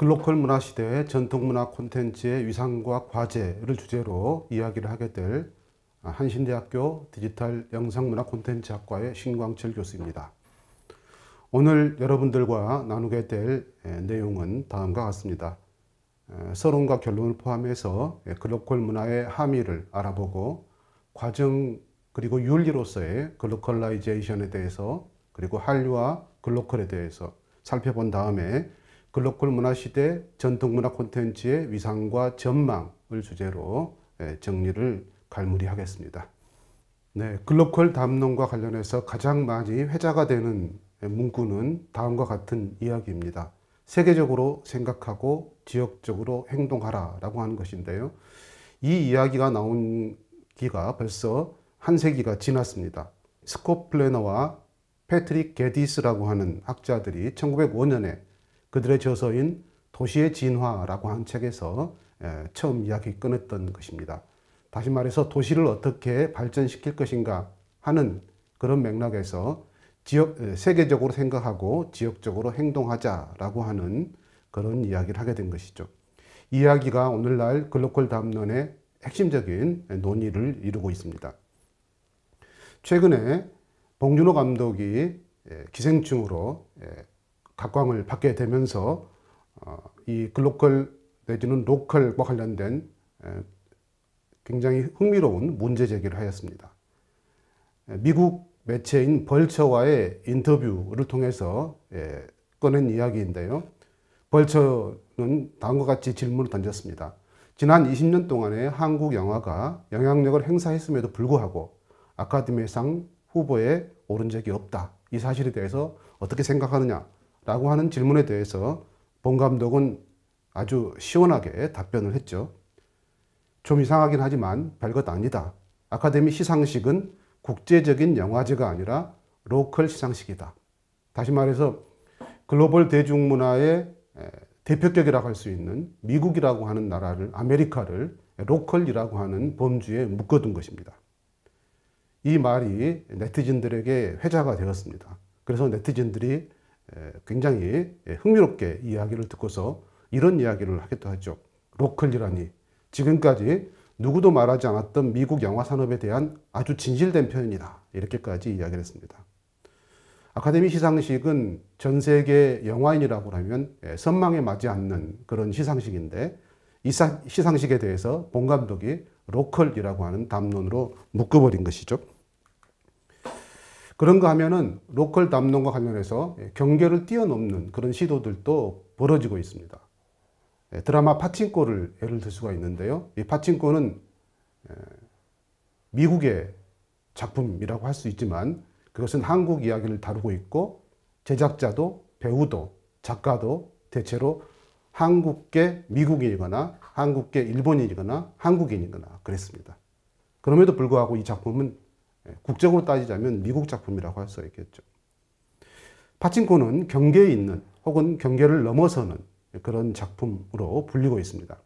글로컬 문화 시대의 전통문화 콘텐츠의 위상과 과제를 주제로 이야기를 하게 될 한신대학교 디지털 영상문화 콘텐츠학과의 신광철 교수입니다. 오늘 여러분들과 나누게 될 내용은 다음과 같습니다. 서론과 결론을 포함해서 글로컬 문화의 함의를 알아보고 과정 그리고 윤리로서의 글로컬라이제이션에 대해서 그리고 한류와 글로컬에 대해서 살펴본 다음에 글로컬 문화 시대 전통문화 콘텐츠의 위상과 전망을 주제로 정리를 갈무리하겠습니다. 네, 글로컬 담론과 관련해서 가장 많이 회자가 되는 문구는 다음과 같은 이야기입니다. 세계적으로 생각하고 지역적으로 행동하라 라고 하는 것인데요. 이 이야기가 나온 기가 벌써 한 세기가 지났습니다. 스콧 플래너와 패트릭 게디스라고 하는 학자들이 1905년에 그들의 저서인 도시의 진화라고 한 책에서 처음 이야기 꺼냈던 것입니다. 다시 말해서 도시를 어떻게 발전시킬 것인가 하는 그런 맥락에서 세계적으로 생각하고 지역적으로 행동하자라고 하는 그런 이야기를 하게 된 것이죠. 이 이야기가 오늘날 글로컬 담론의 핵심적인 논의를 이루고 있습니다. 최근에 봉준호 감독이 기생충으로 각광을 받게 되면서 이 글로컬 내지는 로컬과 관련된 굉장히 흥미로운 문제 제기를 하였습니다. 미국 매체인 벌처와의 인터뷰를 통해서 꺼낸 이야기인데요. 벌처는 다음과 같이 질문을 던졌습니다. 지난 20년 동안에 한국 영화가 영향력을 행사했음에도 불구하고 아카데미상 후보에 오른 적이 없다. 이 사실에 대해서 어떻게 생각하느냐? 라고 하는 질문에 대해서 봉 감독은 아주 시원하게 답변을 했죠. 좀 이상하긴 하지만 별것 아니다. 아카데미 시상식은 국제적인 영화제가 아니라 로컬 시상식이다. 다시 말해서 글로벌 대중문화의 대표격이라고 할 수 있는 미국이라고 하는 나라를, 아메리카를 로컬이라고 하는 범주에 묶어둔 것입니다. 이 말이 네티즌들에게 회자가 되었습니다. 그래서 네티즌들이 굉장히 흥미롭게 이야기를 듣고서 이런 이야기를 하기도 하죠. 로컬이라니 지금까지 누구도 말하지 않았던 미국 영화 산업에 대한 아주 진실된 표현이다. 이렇게까지 이야기를 했습니다. 아카데미 시상식은 전 세계 영화인이라고 하면 선망에 맞지 않는 그런 시상식인데 이 시상식에 대해서 봉 감독이 로컬이라고 하는 담론으로 묶어버린 것이죠. 그런가 하면은 로컬 담론과 관련해서 경계를 뛰어넘는 그런 시도들도 벌어지고 있습니다. 드라마 파친코를 예를 들 수가 있는데요. 이 파친코는 미국의 작품이라고 할 수 있지만 그것은 한국 이야기를 다루고 있고 제작자도 배우도 작가도 대체로 한국계 미국인이거나 한국계 일본인이거나 한국인이거나 그랬습니다. 그럼에도 불구하고 이 작품은 국적으로 따지자면 미국 작품이라고 할 수 있겠죠. 파친코는 경계에 있는 혹은 경계를 넘어서는 그런 작품으로 불리고 있습니다.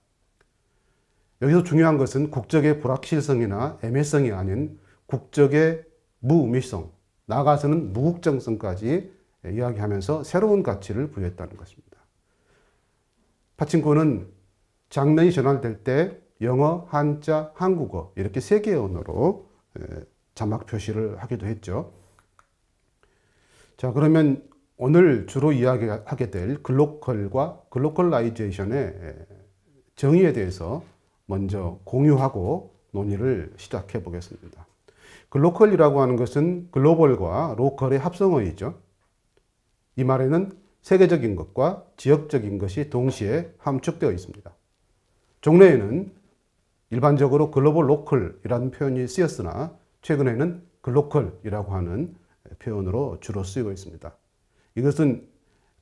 여기서 중요한 것은 국적의 불확실성이나 애매성이 아닌 국적의 무의미성, 나아가서는 무국정성까지 이야기하면서 새로운 가치를 부여했다는 것입니다. 파친코는 장면이 전환될 때 영어, 한자, 한국어 이렇게 세 개의 언어로 자막 표시를 하기도 했죠. 자, 그러면 오늘 주로 이야기하게 될 글로컬과 글로컬라이제이션의 정의에 대해서 먼저 공유하고 논의를 시작해 보겠습니다. 글로컬이라고 하는 것은 글로벌과 로컬의 합성어이죠. 이 말에는 세계적인 것과 지역적인 것이 동시에 함축되어 있습니다. 종래에는 일반적으로 글로벌 로컬이라는 표현이 쓰였으나 최근에는 글로컬이라고 하는 표현으로 주로 쓰이고 있습니다. 이것은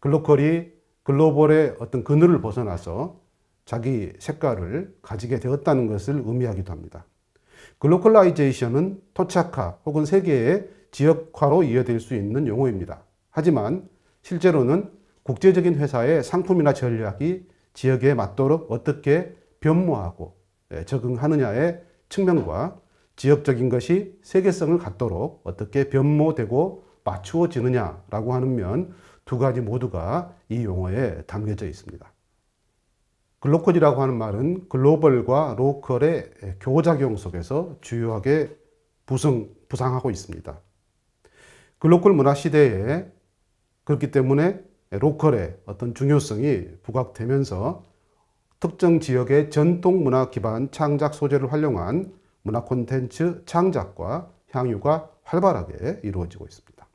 글로컬이 글로벌의 어떤 그늘을 벗어나서 자기 색깔을 가지게 되었다는 것을 의미하기도 합니다. 글로컬라이제이션은 토착화 혹은 세계의 지역화로 이어질 수 있는 용어입니다. 하지만 실제로는 국제적인 회사의 상품이나 전략이 지역에 맞도록 어떻게 변모하고 적응하느냐의 측면과 지역적인 것이 세계성을 갖도록 어떻게 변모되고 맞추어지느냐라고 하는 면 두 가지 모두가 이 용어에 담겨져 있습니다. 글로컬이라고 하는 말은 글로벌과 로컬의 교작용 속에서 주요하게 부상하고 있습니다. 글로컬 문화 시대에 그렇기 때문에 로컬의 어떤 중요성이 부각되면서 특정 지역의 전통 문화 기반 창작 소재를 활용한 문화 콘텐츠 창작과 향유가 활발하게 이루어지고 있습니다.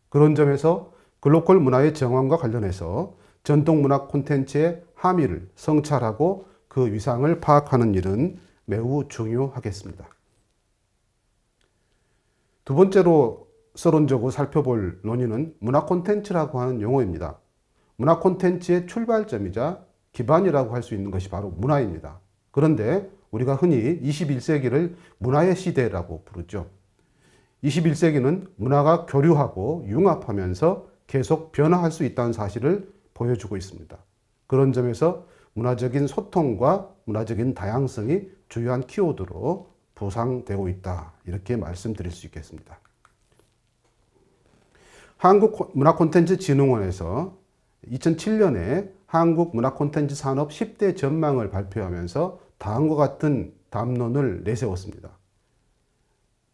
그런 점에서 글로컬 문화의 정황과 관련해서 전통 문화 콘텐츠의 함의를 성찰하고 그 위상을 파악하는 일은 매우 중요하겠습니다. 두 번째로 서론적으로 살펴볼 논의는 문화 콘텐츠라고 하는 용어입니다. 문화 콘텐츠의 출발점이자 기반이라고 할 수 있는 것이 바로 문화입니다. 그런데 우리가 흔히 21세기를 문화의 시대라고 부르죠. 21세기는 문화가 교류하고 융합하면서 계속 변화할 수 있다는 사실을 보여주고 있습니다. 그런 점에서 문화적인 소통과 문화적인 다양성이 주요한 키워드로 부상되고 있다. 이렇게 말씀드릴 수 있겠습니다. 한국문화콘텐츠진흥원에서 2007년에 한국문화콘텐츠 산업 10대 전망을 발표하면서 다음과 같은 담론을 내세웠습니다.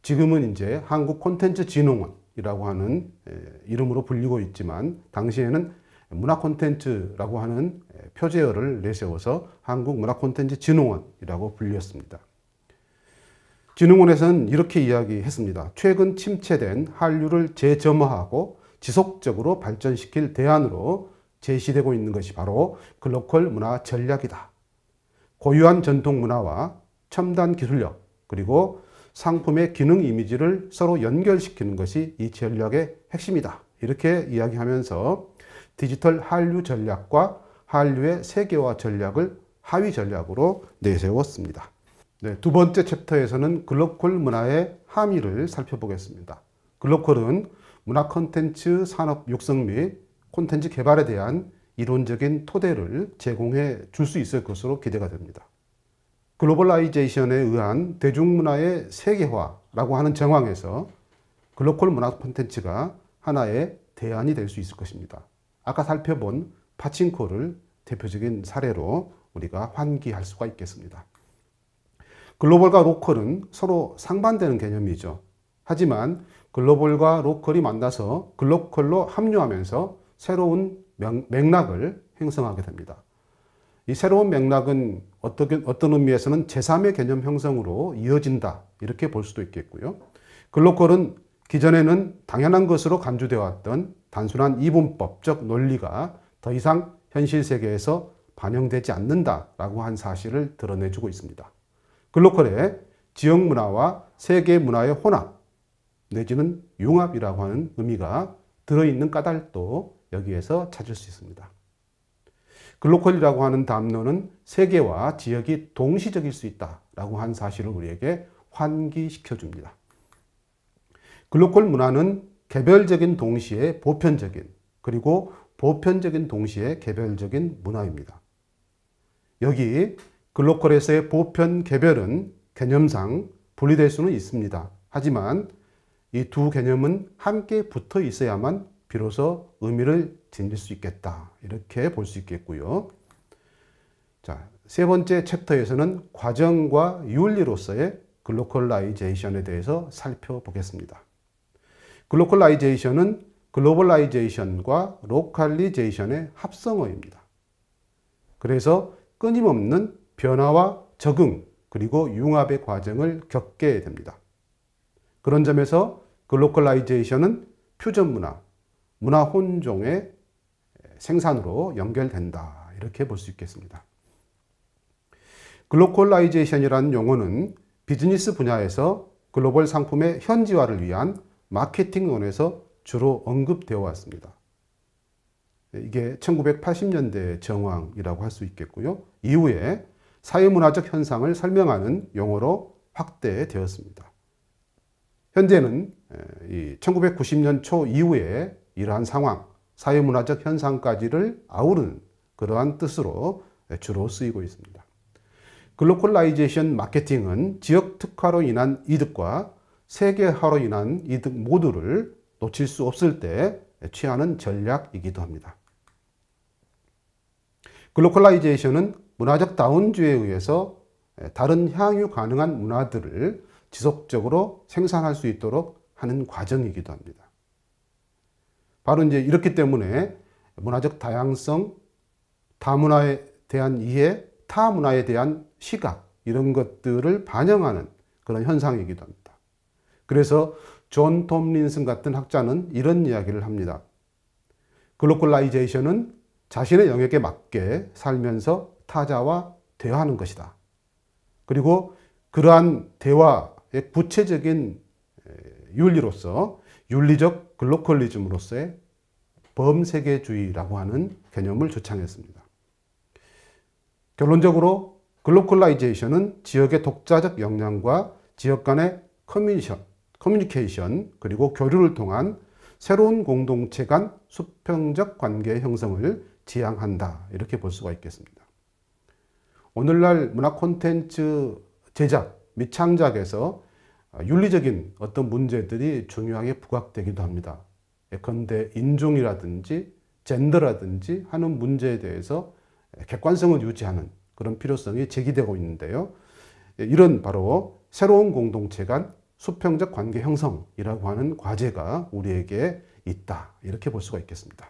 지금은 이제 한국콘텐츠진흥원이라고 하는 이름으로 불리고 있지만 당시에는 문화콘텐츠라고 하는 표제어를 내세워서 한국문화콘텐츠진흥원이라고 불렸습니다. 진흥원에서는 이렇게 이야기했습니다. 최근 침체된 한류를 재점화하고 지속적으로 발전시킬 대안으로 제시되고 있는 것이 바로 글로컬 문화 전략이다. 고유한 전통 문화와 첨단 기술력 그리고 상품의 기능 이미지를 서로 연결시키는 것이 이 전략의 핵심이다. 이렇게 이야기하면서 디지털 한류 전략과 한류의 세계화 전략을 하위 전략으로 내세웠습니다. 네, 두 번째 챕터에서는 글로컬 문화의 함의를 살펴보겠습니다. 글로컬은 문화 콘텐츠 산업 육성 및 콘텐츠 개발에 대한 이론적인 토대를 제공해 줄 수 있을 것으로 기대가 됩니다. 글로벌라이제이션에 의한 대중문화의 세계화라고 하는 정황에서 글로컬 문화 콘텐츠가 하나의 대안이 될 수 있을 것입니다. 아까 살펴본 파친코를 대표적인 사례로 우리가 환기할 수가 있겠습니다. 글로벌과 로컬은 서로 상반되는 개념이죠. 하지만 글로벌과 로컬이 만나서 글로컬로 합류하면서 새로운 맥락을 형성하게 됩니다. 이 새로운 맥락은 어떤 의미에서는 제3의 개념 형성으로 이어진다 이렇게 볼 수도 있겠고요. 글로컬은 기존에는 당연한 것으로 간주되어 왔던 단순한 이분법적 논리가 더 이상 현실 세계에서 반영되지 않는다라고 한 사실을 드러내주고 있습니다. 글로컬의 지역 문화와 세계 문화의 혼합 내지는 융합이라고 하는 의미가 들어있는 까닭도 여기에서 찾을 수 있습니다. 글로컬이라고 하는 담론은 세계와 지역이 동시적일 수 있다라고 한 사실을 우리에게 환기시켜 줍니다. 글로컬 문화는 개별적인 동시에 보편적인 그리고 보편적인 동시에 개별적인 문화입니다. 여기 글로컬에서의 보편, 개별은 개념상 분리될 수는 있습니다. 하지만 이 두 개념은 함께 붙어 있어야만 비로소 의미를 지닐 수 있겠다. 이렇게 볼 수 있겠고요. 자, 세 번째 챕터에서는 과정과 윤리로서의 글로컬라이제이션에 대해서 살펴보겠습니다. 글로컬라이제이션은 글로벌라이제이션과 로컬리제이션의 합성어입니다. 그래서 끊임없는 변화와 적응 그리고 융합의 과정을 겪게 됩니다. 그런 점에서 글로컬라이제이션은 퓨전 문화, 문화 혼종의 생산으로 연결된다. 이렇게 볼 수 있겠습니다. 글로컬라이제이션이라는 용어는 비즈니스 분야에서 글로벌 상품의 현지화를 위한 마케팅론에서 주로 언급되어 왔습니다. 이게 1980년대 정황이라고 할 수 있겠고요. 이후에 사회문화적 현상을 설명하는 용어로 확대되었습니다. 현재는 1990년 초 이후에 이러한 상황, 사회문화적 현상까지를 아우르는 그러한 뜻으로 주로 쓰이고 있습니다. 글로컬라이제이션 마케팅은 지역 특화로 인한 이득과 세계화로 인한 이득 모두를 놓칠 수 없을 때 취하는 전략이기도 합니다. 글로컬라이제이션은 문화적 다운주의에 의해서 다른 향유 가능한 문화들을 지속적으로 생산할 수 있도록 하는 과정이기도 합니다. 바로 이제 이렇기 때문에 문화적 다양성, 타문화에 대한 이해, 타문화에 대한 시각, 이런 것들을 반영하는 그런 현상이기도 합니다. 그래서 존 톰린슨 같은 학자는 이런 이야기를 합니다. 글로컬라이제이션은 자신의 영역에 맞게 살면서 타자와 대화하는 것이다. 그리고 그러한 대화의 구체적인 윤리로서 윤리적 글로컬리즘으로서의 범세계주의라고 하는 개념을 주창했습니다. 결론적으로 글로컬라이제이션은 지역의 독자적 역량과 지역 간의 커뮤니케이션 그리고 교류를 통한 새로운 공동체 간 수평적 관계의 형성을 지향한다, 이렇게 볼 수가 있겠습니다. 오늘날 문화 콘텐츠 제작 및 창작에서 윤리적인 어떤 문제들이 중요하게 부각되기도 합니다. 예컨대 인종이라든지 젠더라든지 하는 문제에 대해서 객관성을 유지하는 그런 필요성이 제기되고 있는데요. 이런 바로 새로운 공동체 간 수평적 관계 형성이라고 하는 과제가 우리에게 있다, 이렇게 볼 수가 있겠습니다.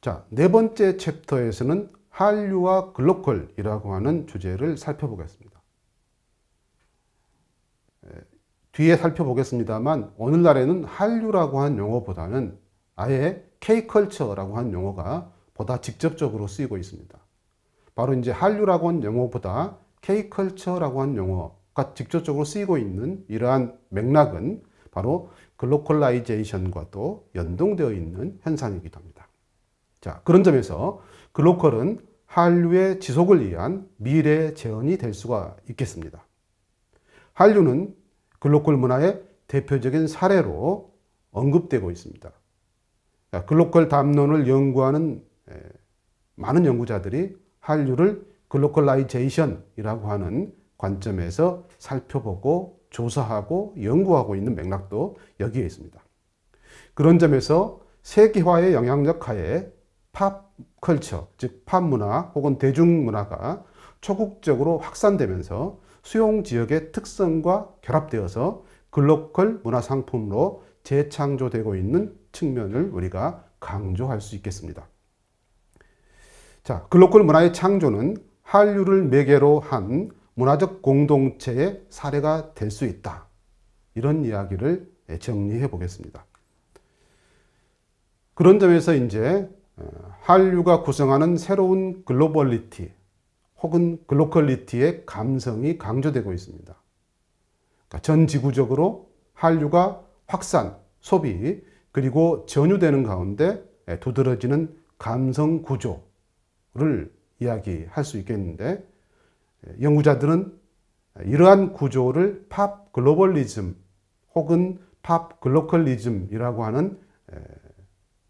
자, 네 번째 챕터에서는 한류와 글로컬이라고 하는 주제를 살펴보겠습니다. 뒤에 살펴보겠습니다만 오늘날에는 한류라고 하는 용어보다는 아예 K컬처라고 하는 용어가 보다 직접적으로 쓰이고 있습니다. 바로 이제 한류라고 하는 용어보다 K컬처라고 하는 용어가 직접적으로 쓰이고 있는 이러한 맥락은 바로 글로컬라이제이션과도 연동되어 있는 현상이기도 합니다. 자, 그런 점에서 글로컬은 한류의 지속을 위한 미래의 재현이 될 수가 있겠습니다. 한류는 글로컬 문화의 대표적인 사례로 언급되고 있습니다. 글로컬 담론을 연구하는 많은 연구자들이 한류를 글로컬라이제이션이라고 하는 관점에서 살펴보고 조사하고 연구하고 있는 맥락도 여기에 있습니다. 그런 점에서 세계화의 영향력 하에 팝 컬처, 즉 팝 문화 혹은 대중문화가 초국적으로 확산되면서 수용 지역의 특성과 결합되어서 글로컬 문화 상품으로 재창조되고 있는 측면을 우리가 강조할 수 있겠습니다. 자, 글로컬 문화의 창조는 한류를 매개로 한 문화적 공동체의 사례가 될 수 있다, 이런 이야기를 정리해 보겠습니다. 그런 점에서 이제 한류가 구성하는 새로운 글로벌리티 혹은 글로컬리티의 감성이 강조되고 있습니다. 그러니까 전 지구적으로 한류가 확산, 소비, 그리고 전유되는 가운데 두드러지는 감성 구조를 이야기할 수 있겠는데, 연구자들은 이러한 구조를 팝 글로벌리즘 혹은 팝 글로컬리즘이라고 하는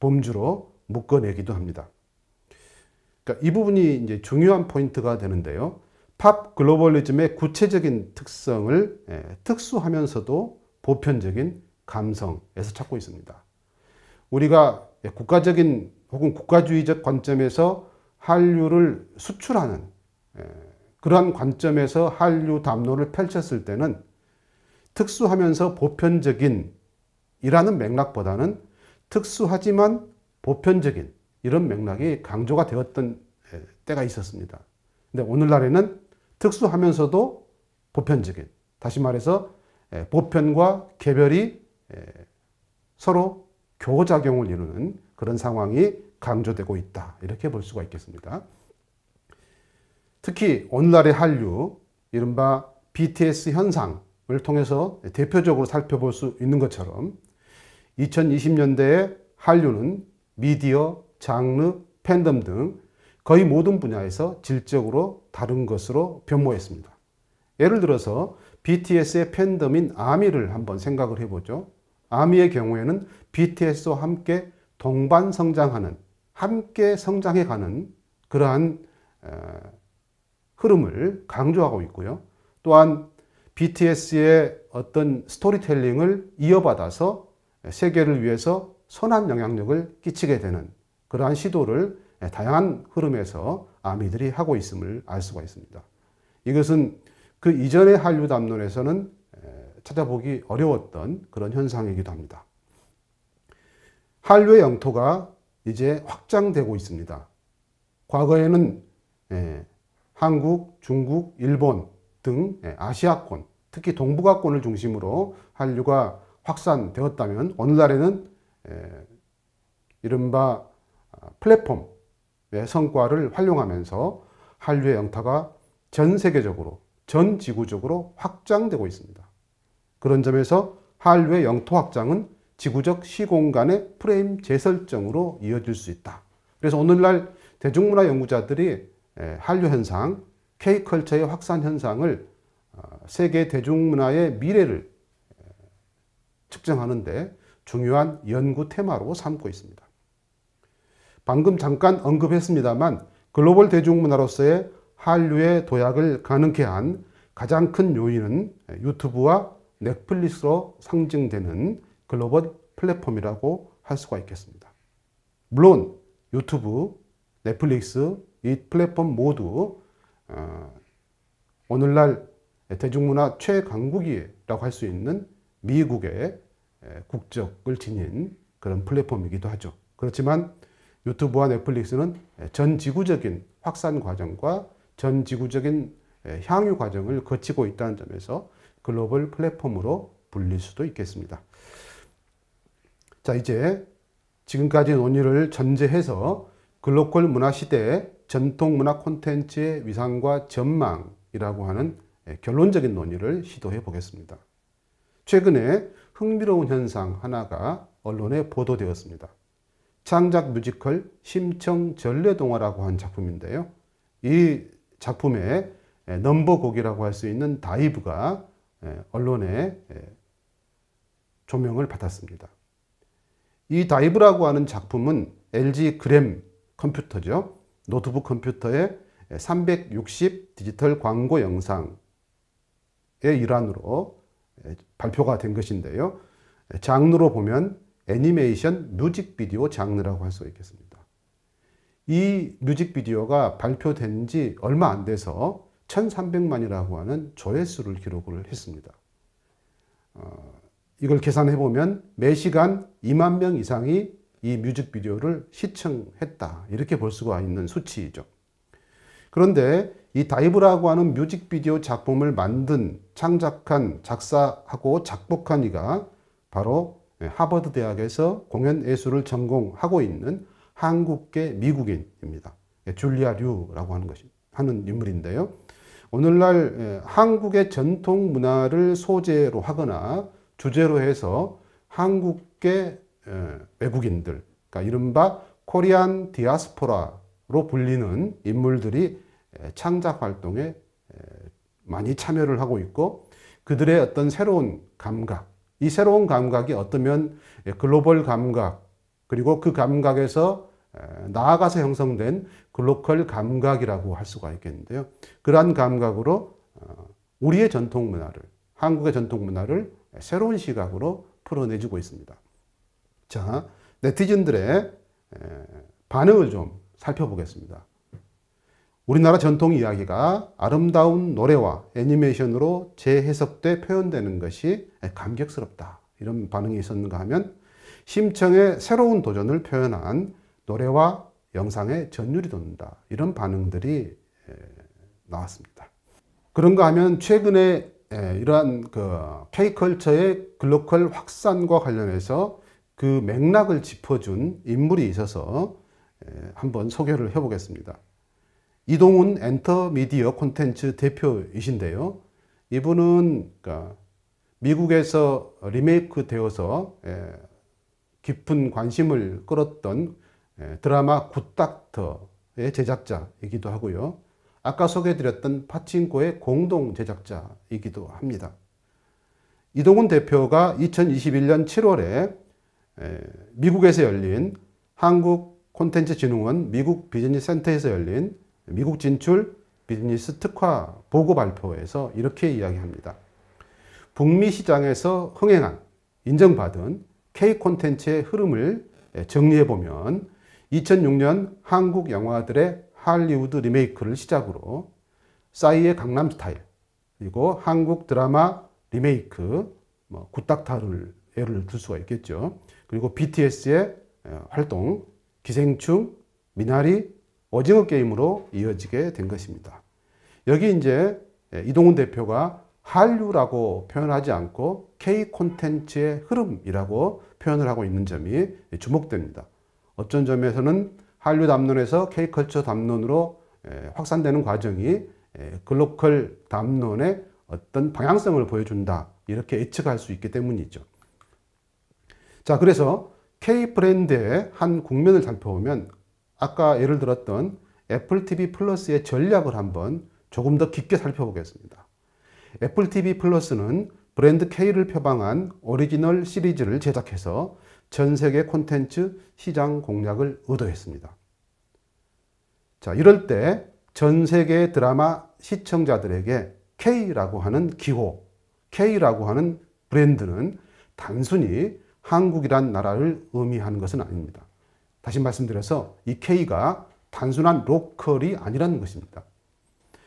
범주로 묶어내기도 합니다. 그러니까 이 부분이 이제 중요한 포인트가 되는데요. 팝 글로벌리즘의 구체적인 특성을 특수하면서도 보편적인 감성에서 찾고 있습니다. 우리가 국가적인 혹은 국가주의적 관점에서 한류를 수출하는 그러한 관점에서 한류 담론을 펼쳤을 때는 특수하면서 보편적인 이라는 맥락보다는 특수하지만 보편적인 이런 맥락이 강조가 되었던 때가 있었습니다. 근데 오늘날에는 특수하면서도 보편적인, 다시 말해서 보편과 개별이 서로 교작용을 이루는 그런 상황이 강조되고 있다, 이렇게 볼 수가 있겠습니다. 특히 오늘날의 한류, 이른바 BTS 현상을 통해서 대표적으로 살펴볼 수 있는 것처럼 2020년대의 한류는 미디어, 장르, 팬덤 등 거의 모든 분야에서 질적으로 다른 것으로 변모했습니다. 예를 들어서 BTS의 팬덤인 아미를 한번 생각을 해보죠. 아미의 경우에는 BTS와 함께 동반 성장하는, 함께 성장해가는 그러한 흐름을 강조하고 있고요. 또한 BTS의 어떤 스토리텔링을 이어받아서 세계를 위해서 선한 영향력을 끼치게 되는 그러한 시도를 다양한 흐름에서 아미들이 하고 있음을 알 수가 있습니다. 이것은 그 이전의 한류 담론에서는 찾아보기 어려웠던 그런 현상이기도 합니다. 한류의 영토가 이제 확장되고 있습니다. 과거에는 한국, 중국, 일본 등 아시아권, 특히 동북아권을 중심으로 한류가 확산되었다면 오늘날에는 이른바 플랫폼의 성과를 활용하면서 한류의 영토가 전 세계적으로, 전 지구적으로 확장되고 있습니다. 그런 점에서 한류의 영토 확장은 지구적 시공간의 프레임 재설정으로 이어질 수 있다. 그래서 오늘날 대중문화 연구자들이 한류 현상, K컬처의 확산 현상을 세계 대중문화의 미래를 측정하는데 중요한 연구 테마로 삼고 있습니다. 방금 잠깐 언급했습니다만 글로벌 대중문화로서의 한류의 도약을 가능케 한 가장 큰 요인은 유튜브와 넷플릭스로 상징되는 글로벌 플랫폼이라고 할 수가 있겠습니다. 물론 유튜브, 넷플릭스 이 플랫폼 모두 오늘날 대중문화 최강국이라고 할 수 있는 미국의 국적을 지닌 그런 플랫폼이기도 하죠. 그렇지만 유튜브와 넷플릭스는 전 지구적인 확산 과정과 전 지구적인 향유 과정을 거치고 있다는 점에서 글로벌 플랫폼으로 불릴 수도 있겠습니다. 자, 이제 지금까지 논의를 전제해서 글로벌 문화 시대의 전통 문화 콘텐츠의 위상과 전망이라고 하는 결론적인 논의를 시도해 보겠습니다. 최근에 흥미로운 현상 하나가 언론에 보도되었습니다. 창작 뮤지컬 심청전래동화라고 하는 작품인데요. 이 작품의 넘버곡이라고 할 수 있는 다이브가 언론에 조명을 받았습니다. 이 다이브라고 하는 작품은 LG 그램 컴퓨터죠. 노트북 컴퓨터의 360 디지털 광고 영상의 일환으로 발표가 된 것인데요. 장르로 보면 애니메이션 뮤직비디오 장르라고 할 수 있겠습니다. 이 뮤직비디오가 발표된 지 얼마 안 돼서 1300만이라고 하는 조회수를 기록을 했습니다. 이걸 계산해 보면 매시간 2만 명 이상이 이 뮤직비디오를 시청했다. 이렇게 볼 수가 있는 수치이죠. 그런데 이 다이브라고 하는 뮤직비디오 작품을 만든, 창작한, 작사하고 작곡한 이가 바로 하버드 대학에서 공연예술을 전공하고 있는 한국계 미국인입니다. 줄리아 류라고 하는 인물인데요. 오늘날 한국의 전통 문화를 소재로 하거나 주제로 해서 한국계 외국인들, 그러니까 이른바 코리안 디아스포라로 불리는 인물들이 창작 활동에 많이 참여를 하고 있고 그들의 어떤 새로운 감각, 이 새로운 감각이 어쩌면 글로벌 감각, 그리고 그 감각에서 나아가서 형성된 글로컬 감각이라고 할 수가 있겠는데요. 그러한 감각으로 우리의 전통 문화를, 한국의 전통 문화를 새로운 시각으로 풀어내주고 있습니다. 자, 네티즌들의 반응을 좀 살펴보겠습니다. 우리나라 전통 이야기가 아름다운 노래와 애니메이션으로 재해석돼 표현되는 것이 감격스럽다. 이런 반응이 있었는가 하면 심청의 새로운 도전을 표현한 노래와 영상에 전율이 돋는다. 이런 반응들이 나왔습니다. 그런가 하면 최근에 이러한 K컬처의 글로컬 확산과 관련해서 그 맥락을 짚어준 인물이 있어서 한번 소개를 해보겠습니다. 이동훈 엔터미디어 콘텐츠 대표이신데요. 이분은 미국에서 리메이크 되어서 깊은 관심을 끌었던 드라마 굿닥터의 제작자이기도 하고요. 아까 소개해드렸던 파친코의 공동 제작자이기도 합니다. 이동훈 대표가 2021년 7월에 미국에서 열린 한국콘텐츠진흥원 미국 비즈니스 센터에서 열린 미국 진출 비즈니스 특화 보고 발표에서 이렇게 이야기합니다. 북미 시장에서 흥행한, 인정받은 K콘텐츠의 흐름을 정리해보면 2006년 한국 영화들의 할리우드 리메이크를 시작으로 싸이의 강남스타일, 그리고 한국 드라마 리메이크, 굿닥타를 예를 들 수가 있겠죠. 그리고 BTS의 활동, 기생충, 미나리, 오징어 게임으로 이어지게 된 것입니다. 여기 이제 이동훈 대표가 한류라고 표현하지 않고 K 콘텐츠의 흐름이라고 표현을 하고 있는 점이 주목됩니다. 어쩐 점에서는 한류 담론에서 K 컬처 담론으로 확산되는 과정이 글로컬 담론의 어떤 방향성을 보여준다, 이렇게 예측할 수 있기 때문이죠. 자, 그래서 K 브랜드의 한 국면을 살펴보면 아까 예를 들었던 애플 TV 플러스의 전략을 한번 조금 더 깊게 살펴보겠습니다. 애플 TV 플러스는 브랜드 K를 표방한 오리지널 시리즈를 제작해서 전 세계 콘텐츠 시장 공략을 의도했습니다. 자, 이럴 때 전 세계 드라마 시청자들에게 K라고 하는 기호, K라고 하는 브랜드는 단순히 한국이란 나라를 의미하는 것은 아닙니다. 다시 말씀드려서 이 K가 단순한 로컬이 아니라는 것입니다.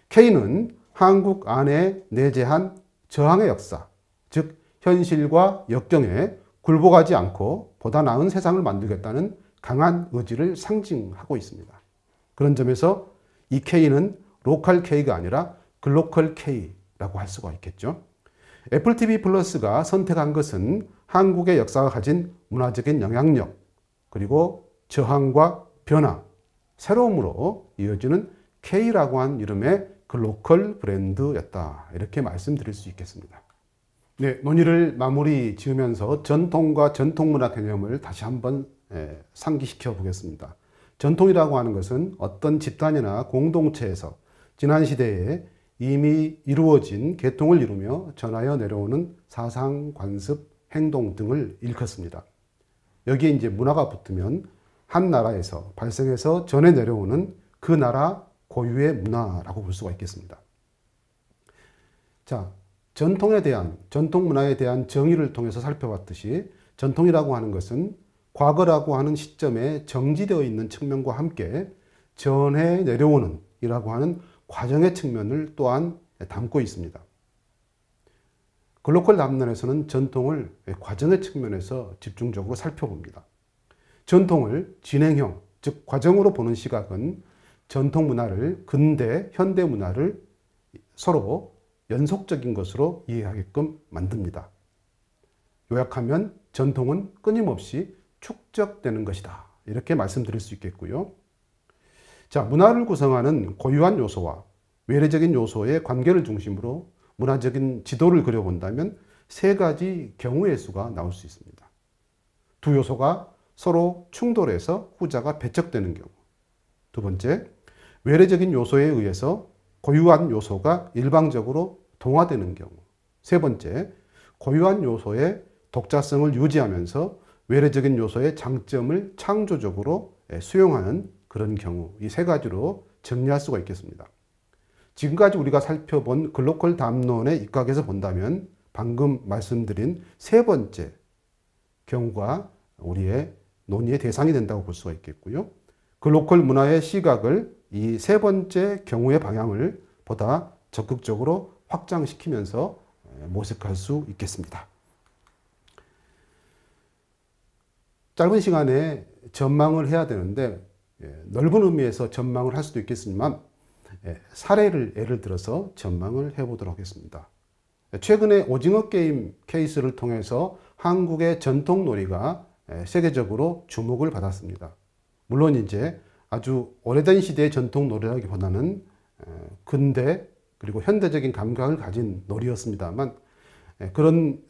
K는 한국 안에 내재한 저항의 역사, 즉 현실과 역경에 굴복하지 않고 보다 나은 세상을 만들겠다는 강한 의지를 상징하고 있습니다. 그런 점에서 이 K는 로컬 K가 아니라 글로컬 K라고 할 수가 있겠죠. 애플 TV 플러스가 선택한 것은 한국의 역사가 가진 문화적인 영향력, 그리고 저항과 변화, 새로움으로 이어지는 K라고 한 이름의 글로컬 브랜드였다, 이렇게 말씀드릴 수 있겠습니다. 네, 논의를 마무리 지으면서 전통과 전통문화 개념을 다시 한번 상기시켜 보겠습니다. 전통이라고 하는 것은 어떤 집단이나 공동체에서 지난 시대에 이미 이루어진 계통을 이루며 전하여 내려오는 사상, 관습, 행동 등을 일컫습니다. 여기에 이제 문화가 붙으면 한 나라에서 발생해서 전해 내려오는 그 나라 고유의 문화라고 볼 수가 있겠습니다. 자, 전통에 대한, 전통 문화에 대한 정의를 통해서 살펴봤듯이 전통이라고 하는 것은 과거라고 하는 시점에 정지되어 있는 측면과 함께 전해 내려오는 이라고 하는 과정의 측면을 또한 담고 있습니다. 글로컬 담론에서는 전통을 과정의 측면에서 집중적으로 살펴봅니다. 전통을 진행형, 즉 과정으로 보는 시각은 전통 문화를 근대, 현대 문화를 서로 연속적인 것으로 이해하게끔 만듭니다. 요약하면 전통은 끊임없이 축적되는 것이다, 이렇게 말씀드릴 수 있겠고요. 자, 문화를 구성하는 고유한 요소와 외래적인 요소의 관계를 중심으로 문화적인 지도를 그려본다면 세 가지 경우의 수가 나올 수 있습니다. 두 요소가 서로 충돌해서 후자가 배척되는 경우. 두 번째, 외래적인 요소에 의해서 고유한 요소가 일방적으로 동화되는 경우. 세 번째, 고유한 요소의 독자성을 유지하면서 외래적인 요소의 장점을 창조적으로 수용하는 그런 경우, 이 세 가지로 정리할 수가 있겠습니다. 지금까지 우리가 살펴본 글로컬 담론의 입각에서 본다면 방금 말씀드린 세 번째 경우가 우리의 논의의 대상이 된다고 볼 수가 있겠고요. 글로컬 문화의 시각을 이 세 번째 경우의 방향을 보다 적극적으로 확장시키면서 모색할 수 있겠습니다. 짧은 시간에 전망을 해야 되는데 넓은 의미에서 전망을 할 수도 있겠지만 사례를 예를 들어서 전망을 해보도록 하겠습니다. 최근에 오징어 게임 케이스를 통해서 한국의 전통 놀이가 세계적으로 주목을 받았습니다. 물론 이제 아주 오래된 시대의 전통 놀이라기보다는 근대 그리고 현대적인 감각을 가진 놀이였습니다만 그런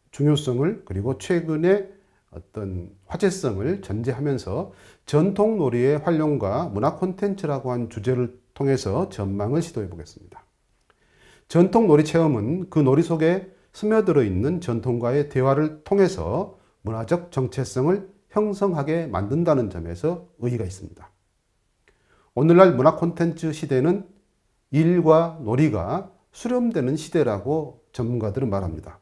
중요성을 그리고 최근의 어떤 화제성을 전제하면서 전통 놀이의 활용과 문화 콘텐츠라고 한 주제를 통해서 전망을 시도해 보겠습니다. 전통 놀이 체험은 그 놀이 속에 스며들어 있는 전통과의 대화를 통해서 문화적 정체성을 형성하게 만든다는 점에서 의의가 있습니다. 오늘날 문화 콘텐츠 시대는 일과 놀이가 수렴되는 시대라고 전문가들은 말합니다.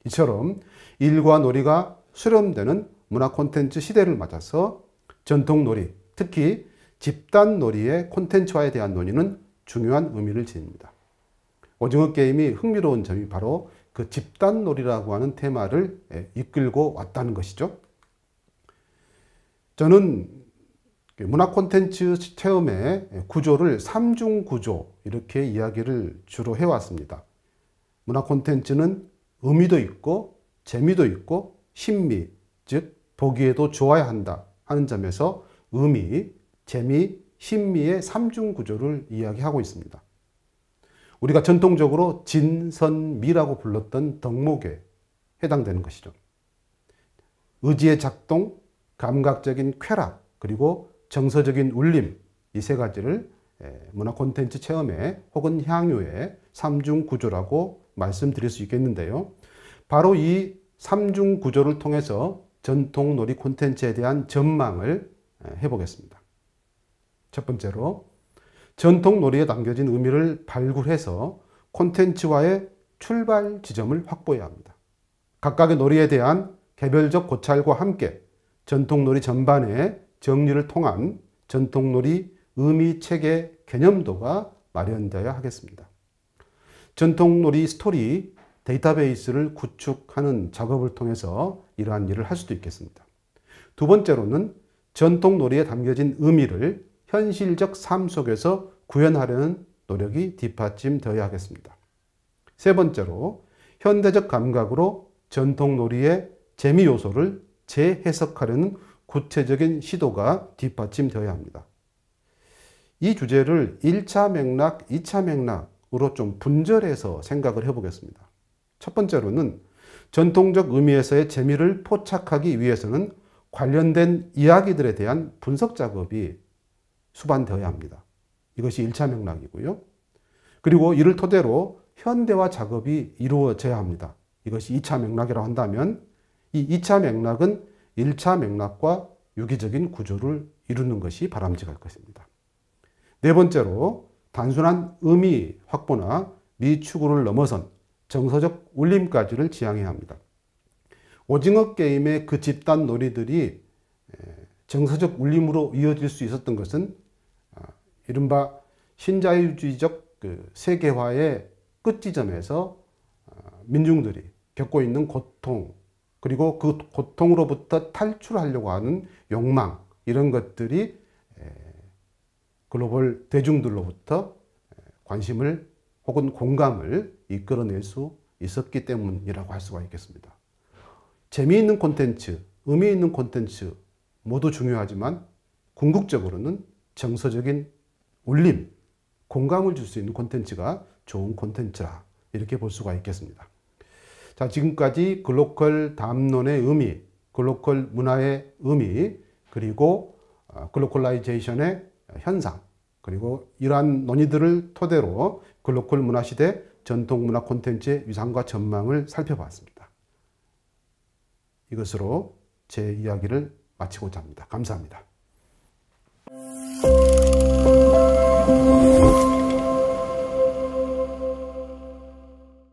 이처럼 일과 놀이가 수렴되는 문화 콘텐츠 시대를 맞아서 전통놀이, 특히 집단놀이의 콘텐츠화에 대한 논의는 중요한 의미를 지닙니다. 오징어 게임이 흥미로운 점이 바로 그 집단놀이라고 하는 테마를 이끌고 왔다는 것이죠. 저는 문화 콘텐츠 체험의 구조를 3중 구조 이렇게 이야기를 주로 해왔습니다. 문화 콘텐츠는 의미도 있고 재미도 있고 신미, 즉 보기에도 좋아야 한다 하는 점에서 의미, 재미, 신미의 3중 구조를 이야기하고 있습니다. 우리가 전통적으로 진선미라고 불렀던 덕목에 해당되는 것이죠. 의지의 작동, 감각적인 쾌락, 그리고 정서적인 울림, 이 세 가지를 문화 콘텐츠 체험의 혹은 향유의 3중 구조라고 말씀드릴 수 있겠는데요. 바로 이 3중 구조를 통해서 전통놀이 콘텐츠에 대한 전망을 해보겠습니다. 첫 번째로 전통놀이에 담겨진 의미를 발굴해서 콘텐츠화의 출발 지점을 확보해야 합니다. 각각의 놀이에 대한 개별적 고찰과 함께 전통놀이 전반의 정리를 통한 전통놀이 의미체계 개념도가 마련되어야 하겠습니다. 전통놀이 스토리 데이터베이스를 구축하는 작업을 통해서 이러한 일을 할 수도 있겠습니다. 두 번째로는 전통놀이에 담겨진 의미를 현실적 삶 속에서 구현하려는 노력이 뒷받침되어야 하겠습니다. 세 번째로 현대적 감각으로 전통놀이의 재미 요소를 재해석하려는 구체적인 시도가 뒷받침되어야 합니다. 이 주제를 1차 맥락, 2차 맥락으로 좀 분절해서 생각을 해보겠습니다. 첫 번째로는 전통적 의미에서의 재미를 포착하기 위해서는 관련된 이야기들에 대한 분석 작업이 수반되어야 합니다. 이것이 1차 맥락이고요. 그리고 이를 토대로 현대화 작업이 이루어져야 합니다. 이것이 2차 맥락이라고 한다면 이 2차 맥락은 1차 맥락과 유기적인 구조를 이루는 것이 바람직할 것입니다. 네 번째로 단순한 의미 확보나 미추구를 넘어선 정서적 울림까지를 지향해야 합니다. 오징어 게임의 그 집단 놀이들이 정서적 울림으로 이어질 수 있었던 것은 이른바 신자유주의적 세계화의 끝지점에서 민중들이 겪고 있는 고통, 그리고 그 고통으로부터 탈출하려고 하는 욕망, 이런 것들이 글로벌 대중들로부터 관심을 혹은 공감을 이끌어낼 수 있었기 때문이라고 할 수가 있겠습니다. 재미있는 콘텐츠, 의미 있는 콘텐츠 모두 중요하지만 궁극적으로는 정서적인 울림, 공감을 줄 수 있는 콘텐츠가 좋은 콘텐츠라 이렇게 볼 수가 있겠습니다. 자, 지금까지 글로컬 담론의 의미, 글로컬 문화의 의미, 그리고 글로컬라이제이션의 현상, 그리고 이러한 논의들을 토대로 글로컬 문화시대 전통 문화 콘텐츠의 위상과 전망을 살펴봤습니다. 이것으로 제 이야기를 마치고자 합니다. 감사합니다.